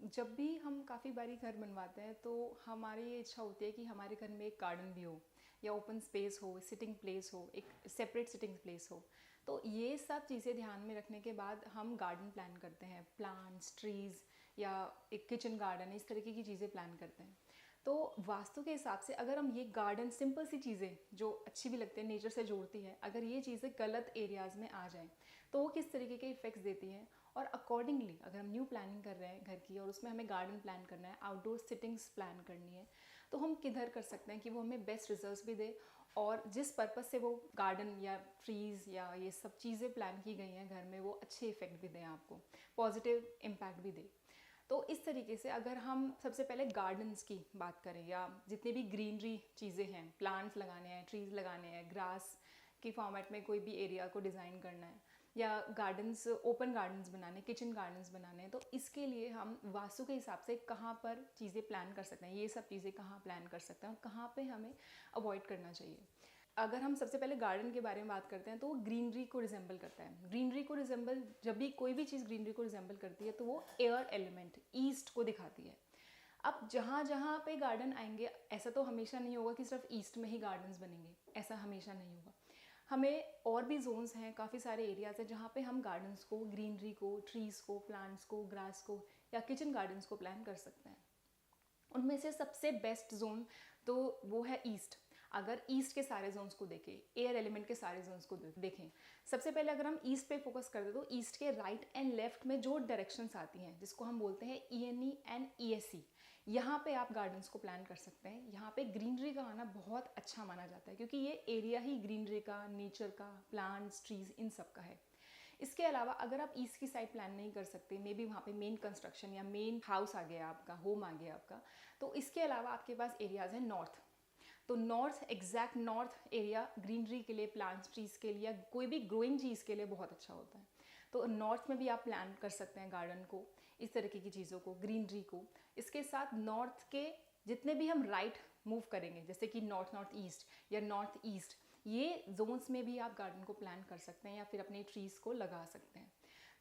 जब भी हम काफ़ी बारी घर बनवाते हैं तो हमारी ये इच्छा होती है कि हमारे घर में एक गार्डन भी हो या ओपन स्पेस हो, सिटिंग प्लेस हो, एक सेपरेट सिटिंग प्लेस हो। तो ये सब चीज़ें ध्यान में रखने के बाद हम गार्डन प्लान करते हैं, प्लांट्स, ट्रीज़ या एक किचन गार्डन, इस तरीके की चीज़ें प्लान करते हैं। तो वास्तु के हिसाब से अगर हम ये गार्डन, सिंपल सी चीज़ें जो अच्छी भी लगती है, नेचर से जोड़ती है, अगर ये चीज़ें गलत एरियाज़ में आ जाएं तो वो किस तरीके के इफ़ेक्ट्स देती हैं। और अकॉर्डिंगली अगर हम न्यू प्लानिंग कर रहे हैं घर की और उसमें हमें गार्डन प्लान करना है, आउटडोर सिटिंग्स प्लान करनी है, तो हम किधर कर सकते हैं कि वो हमें बेस्ट रिजल्ट्स भी दे और जिस पर्पज़ से वो गार्डन या ट्रीज़ या ये सब चीज़ें प्लान की गई हैं घर में, वो अच्छे इफ़ेक्ट भी दें, आपको पॉजिटिव इम्पैक्ट भी दे। तो इस तरीके से अगर हम सबसे पहले गार्डन्स की बात करें या जितने भी ग्रीनरी चीज़ें हैं, प्लांट्स लगाने हैं, ट्रीज़ लगाने हैं, ग्रास की फॉर्मेट में कोई भी एरिया को डिज़ाइन करना है या गार्डन्स, ओपन गार्डन्स बनाने, किचन गार्डन्स बनाने हैं, तो इसके लिए हम वास्तु के हिसाब से कहाँ पर चीज़ें प्लान कर सकते हैं, ये सब चीज़ें कहाँ प्लान कर सकते हैं और कहाँ पे हमें अवॉइड करना चाहिए। अगर हम सबसे पहले गार्डन के बारे में बात करते हैं तो वो ग्रीनरी को रिजेंबल करता है। ग्रीनरी को रिजेंबल, जब भी कोई भी चीज़ ग्रीनरी को रिजेंबल करती है तो वो एयर एलिमेंट, ईस्ट को दिखाती है। अब जहाँ जहाँ पे गार्डन आएंगे, ऐसा तो हमेशा नहीं होगा कि सिर्फ ईस्ट में ही गार्डन्स बनेंगे, ऐसा हमेशा नहीं होगा। हमें और भी जोन्स हैं, काफ़ी सारे एरियाज़ हैं जहाँ पे हम गार्डन्स को, ग्रीनरी को, ट्रीज़ को, प्लांट्स को, ग्रास को या किचन गार्डन्स को प्लान कर सकते हैं। उनमें से सबसे बेस्ट जोन तो वो है ईस्ट। अगर ईस्ट के सारे जोन्स को देखें, एयर एलिमेंट के सारे जोन्स को देखें, सबसे पहले अगर हम ईस्ट पे फोकस करते हैं तो ईस्ट के राइट एंड लेफ्ट में जो डायरेक्शंस आती हैं, जिसको हम बोलते हैं ENE एंड ESE, यहाँ पे आप गार्डन्स को प्लान कर सकते हैं। यहाँ पे ग्रीनरी का आना बहुत अच्छा माना जाता है क्योंकि ये एरिया ही ग्रीनरी का, नेचर का, प्लांट्स, ट्रीज, इन सब का है। इसके अलावा अगर आप ईस्ट की साइड प्लान नहीं कर सकते, मे बी वहाँ पे मेन कंस्ट्रक्शन या मेन हाउस आ गया आपका, होम आ गया आपका, तो इसके अलावा आपके पास एरियाज़ हैं नॉर्थ। तो north, exact north area greenery के लिए, प्लांट्स, ट्रीज़ के लिए, कोई भी ग्रोइंग चीज़ के लिए बहुत अच्छा होता है। तो नॉर्थ में भी आप प्लान कर सकते हैं गार्डन को, इस तरीके की चीज़ों को, ग्रीनरी को। इसके साथ नॉर्थ के जितने भी हम राइट मूव करेंगे, जैसे कि नॉर्थ नॉर्थ ईस्ट या नॉर्थ ईस्ट, ये जोन्स में भी आप गार्डन को प्लान कर सकते हैं या फिर अपने ट्रीज़ को लगा सकते हैं।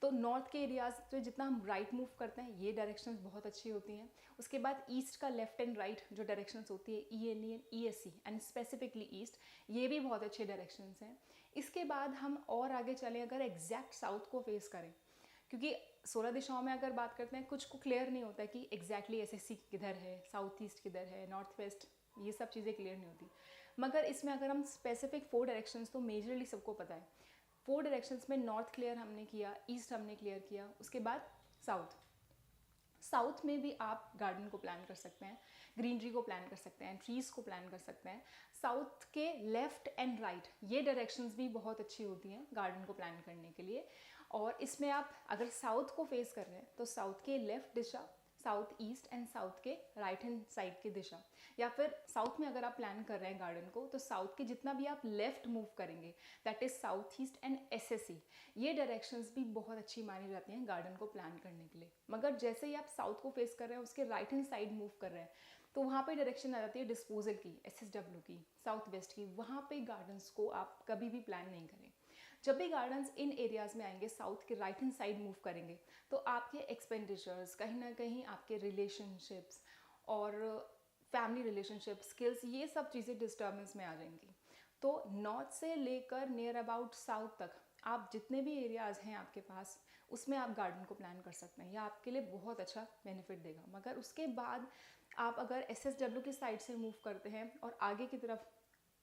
तो नॉर्थ के एरियाज पे जितना हम राइट मूव करते हैं, ये डायरेक्शंस बहुत अच्छी होती हैं। उसके बाद ईस्ट का लेफ्ट एंड राइट जो डायरेक्शंस होती है, ENE and ESE and specifically east, ये भी बहुत अच्छे डायरेक्शंस हैं। इसके बाद हम और आगे चलें, अगर एग्जैक्ट साउथ को फेस करें, क्योंकि 16 दिशाओं में अगर बात करते हैं, कुछ को क्लियर नहीं होता है कि एग्जैक्टली SSC किधर है, साउथ ईस्ट किधर है, नॉर्थ वेस्ट, ये सब चीज़ें क्लियर नहीं होती। मगर इसमें अगर हम स्पेसिफिक 4 डायरेक्शंस, तो मेजरली सबको पता है 4 डायरेक्शंस में नॉर्थ क्लियर हमने किया, ईस्ट हमने क्लियर किया, उसके बाद साउथ। साउथ में भी आप गार्डन को प्लान कर सकते हैं, ग्रीनरी को प्लान कर सकते हैं, ट्रीज़ को प्लान कर सकते हैं। साउथ के लेफ्ट एंड राइट ये डायरेक्शंस भी बहुत अच्छी होती हैं गार्डन को प्लान करने के लिए। और इसमें आप अगर साउथ को फेस कर रहे हैं तो साउथ के left Disha, south east and south के राइट हैंड साइड की दिशा, या फिर साउथ में अगर आप प्लान कर रहे हैं गार्डन को, तो साउथ के जितना भी आप लेफ्ट मूव करेंगे, that is south east and SSE, ये डायरेक्शंस भी बहुत अच्छी मानी जाती हैं गार्डन को प्लान करने के लिए। मगर जैसे ही आप साउथ को फेस कर रहे हैं, उसके राइट हैंड साइड मूव कर रहे हैं, तो वहाँ पे डायरेक्शन आ जाती है डिस्पोजल की, SSW की, साउथ वेस्ट की। वहाँ पे गार्डन्स को आप कभी भी प्लान नहीं करें। जब भी गार्डन्स इन एरियाज़ में आएंगे, साउथ के राइट हैंड साइड मूव करेंगे, तो आपके एक्सपेंडिचर्स, कहीं ना कहीं आपके रिलेशनशिप्स और फैमिली रिलेशनशिप, स्किल्स, ये सब चीज़ें डिस्टर्बेंस में आ जाएंगी। तो नॉर्थ से लेकर नियर अबाउट साउथ तक आप जितने भी एरियाज़ हैं आपके पास, उसमें आप गार्डन को प्लान कर सकते हैं। यह आपके लिए बहुत अच्छा बेनिफिट देगा। मगर उसके बाद आप अगर SSW की साइड से मूव करते हैं और आगे की तरफ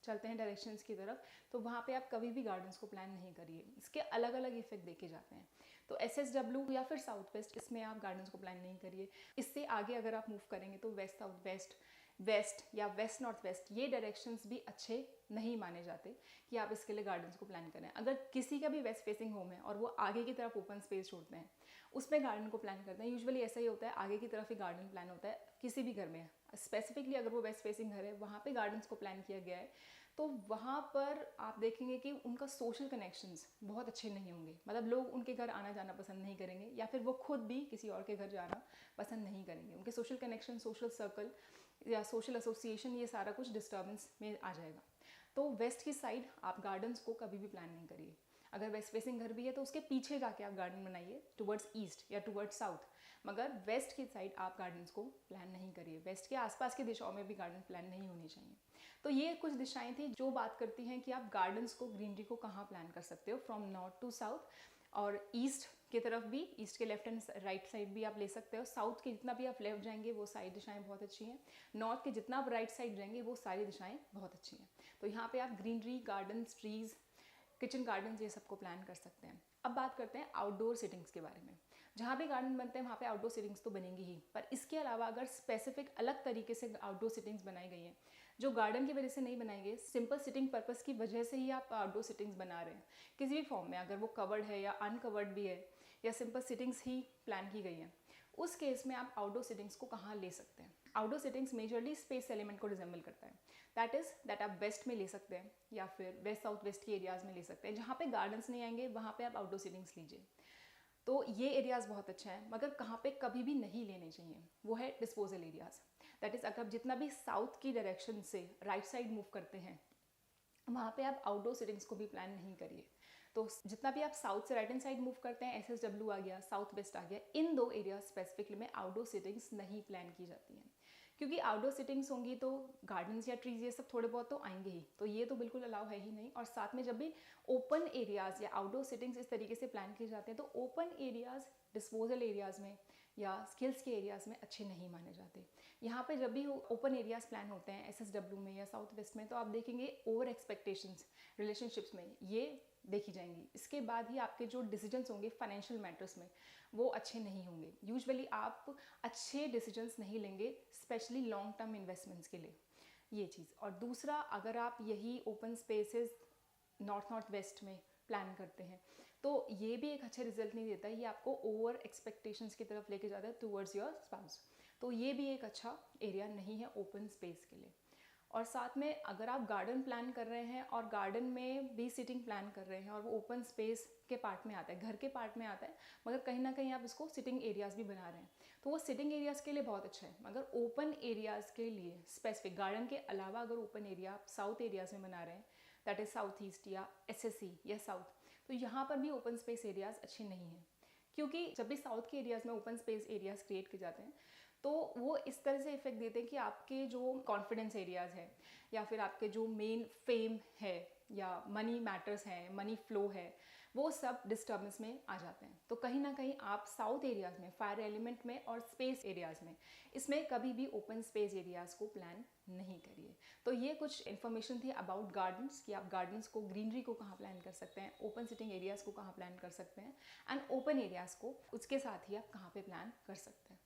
चलते हैं डायरेक्शंस की तरफ, तो वहाँ पे आप कभी भी गार्डन्स को प्लान नहीं करिए। इसके अलग अलग इफेक्ट देखे जाते हैं। तो SSW या फिर साउथ वेस्ट, इसमें आप गार्डन्स को प्लान नहीं करिए। इससे आगे अगर आप मूव करेंगे तो वेस्ट साउथ वेस्ट, वेस्ट या वेस्ट नॉर्थ वेस्ट, ये डायरेक्शंस भी अच्छे नहीं माने जाते कि आप इसके लिए गार्डन्स को प्लान करें। अगर किसी का भी वेस्ट फेसिंग होम है और वो आगे की तरफ ओपन स्पेस छोड़ते हैं, उसमें गार्डन को प्लान करते हैं, यूजुअली ऐसा ही होता है, आगे की तरफ ही गार्डन प्लान होता है किसी भी घर में। स्पेसिफिकली अगर वो वेस्ट फेसिंग घर है, वहाँ पे गार्डन्स को प्लान किया गया है, तो वहाँ पर आप देखेंगे कि उनका सोशल कनेक्शंस बहुत अच्छे नहीं होंगे। मतलब लोग उनके घर आना जाना पसंद नहीं करेंगे, या फिर वो खुद भी किसी और के घर जाना पसंद नहीं करेंगे। उनके सोशल कनेक्शन, सोशल सर्कल या सोशल एसोसिएशन, ये सारा कुछ डिस्टर्बेंस में आ जाएगा। तो वेस्ट की साइड आप गार्डन्स को कभी भी प्लान नहीं करिए। अगर वेस्ट फेसिंग घर भी है तो उसके पीछे जाके आप गार्डन बनाइए टुवर्ड्स ईस्ट या टुवर्ड्स साउथ, मगर वेस्ट की साइड आप गार्डन्स को प्लान नहीं करिए। वेस्ट के आसपास की दिशाओं में भी गार्डन प्लान नहीं होने चाहिए। तो ये कुछ दिशाएं थी जो बात करती हैं कि आप गार्डन्स को, ग्रीनरी को कहाँ प्लान कर सकते हो फ्रॉम नॉर्थ टू साउथ, और ईस्ट की तरफ भी, ईस्ट के लेफ्ट एंड राइट साइड भी आप ले सकते हो। साउथ के जितना भी आप लेफ्ट जाएंगे वो सारी दिशाएं बहुत अच्छी हैं, नॉर्थ के जितना आप राइट साइड जाएंगे वो सारी दिशाएं बहुत अच्छी हैं। तो यहाँ पे आप greenery, gardens, trees, kitchen gardens, ये सबको प्लान कर सकते हैं। अब बात करते हैं आउटडोर सिटिंग्स के बारे में। जहाँ भी गार्डन बनते हैं वहाँ पे आउटडोर सिटिंग्स तो बनेंगी ही, पर इसके अलावा अगर स्पेसिफिक अलग तरीके से आउटडोर सिटिंग्स बनाई गई हैं जो गार्डन की वजह से नहीं बनाई गई, सिंपल सिटिंग पर्पस की वजह से ही आप आउटडोर सिटिंग्स बना रहे हैं किसी भी फॉर्म में, अगर वो कवर्ड है या अनकवर्ड भी है या सिंपल सिटिंग्स ही प्लान की गई हैं, उस केस में आप आउटडोर सिटिंग्स को कहाँ ले सकते हैं। Outdoor sittings majorly space element को रिजेंबल करता है। दैट आप वेस्ट में ले सकते हैं या फिर वेस्ट साउथ वेस्ट के एरियाज़ में ले सकते हैं। जहाँ पे गार्डन्स नहीं आएंगे वहाँ पे आप आउटडोर सिटिंग्स लीजिए। तो ये एरियाज़ बहुत अच्छा है, मगर कहाँ पे कभी भी नहीं लेने चाहिए वो है डिस्पोजल एरियाज़। दैट इज़ अगर जितना भी साउथ की डायरेक्शन से राइट साइड मूव करते हैं वहाँ पे आप आउटडोर सिटिंग्स को भी प्लान नहीं करिए। तो जितना भी आप साउथ से राइट हैंड साइड मूव करते हैं, SSW आ गया, साउथ वेस्ट आ गया, इन दो एरिया स्पेसिफिकली में आउटडोर सिटिंग्स नहीं प्लान की जाती हैं, क्योंकि आउटडोर सिटिंग्स होंगी तो गार्डन्स या ट्रीज ये सब थोड़े बहुत तो आएंगे ही, तो ये तो बिल्कुल अलाउ है ही नहीं। और साथ में जब भी ओपन एरियाज़ या आउटडोर सिटिंग्स इस तरीके से प्लान किए जाते हैं तो ओपन एरियाज़ डिस्पोजल एरियाज़ में या स्किल्स के एरियाज़ में अच्छे नहीं माने जाते। यहाँ पे जब भी ओपन एरियाज़ प्लान होते हैं SSW में या साउथ वेस्ट में, तो आप देखेंगे ओवर एक्सपेक्टेशंस रिलेशनशिप्स में ये देखी जाएंगी। इसके बाद ही आपके जो डिसीजंस होंगे फाइनेंशियल मैटर्स में वो अच्छे नहीं होंगे। यूजुअली आप अच्छे डिसीजंस नहीं लेंगे, स्पेशली लॉन्ग टर्म इन्वेस्टमेंट्स के लिए, ये चीज़। और दूसरा, अगर आप यही ओपन स्पेसेस नॉर्थ वेस्ट में प्लान करते हैं तो ये भी एक अच्छा रिजल्ट नहीं देता, ये आपको ओवर एक्सपेक्टेशंस की तरफ लेके जाता है टूवर्ड्स योर स्पाउस। तो ये भी एक अच्छा एरिया नहीं है ओपन स्पेस के लिए। और साथ में अगर आप गार्डन प्लान कर रहे हैं और गार्डन में भी सिटिंग प्लान कर रहे हैं और वो ओपन स्पेस के पार्ट में आता है, घर के पार्ट में आता है, मगर कहीं ना कहीं आप इसको सिटिंग एरियाज़ भी बना रहे हैं, तो वो सिटिंग एरियाज़ के लिए बहुत अच्छा है। मगर ओपन एरियाज़ के लिए स्पेसिफिक गार्डन के अलावा अगर ओपन एरिया आप साउथ एरियाज़ में बना रहे हैं, दैट इज़ साउथ ईस्ट या SSE या साउथ, तो यहाँ पर भी ओपन स्पेस एरियाज़ अच्छे नहीं हैं। क्योंकि जब भी साउथ के एरियाज़ में ओपन स्पेस एरियाज़ क्रिएट किए जाते हैं तो वो इस तरह से इफेक्ट देते हैं कि आपके जो कॉन्फिडेंस एरियाज़ है या फिर आपके जो मेन फेम है या मनी मैटर्स हैं, मनी फ्लो है, वो सब डिस्टर्बेंस में आ जाते हैं। तो कहीं ना कहीं आप साउथ एरियाज़ में, फायर एलिमेंट में और स्पेस एरियाज़ में, इसमें कभी भी ओपन स्पेस एरियाज़ को प्लान नहीं करिए। तो ये कुछ इन्फॉर्मेशन थी अबाउट गार्डन्स कि आप गार्डन्स को, ग्रीनरी को कहाँ प्लान कर सकते हैं, ओपन सिटिंग एरियाज़ को कहाँ प्लान कर सकते हैं, एंड ओपन एरियाज़ को उसके साथ ही आप कहाँ पे प्लान कर सकते हैं।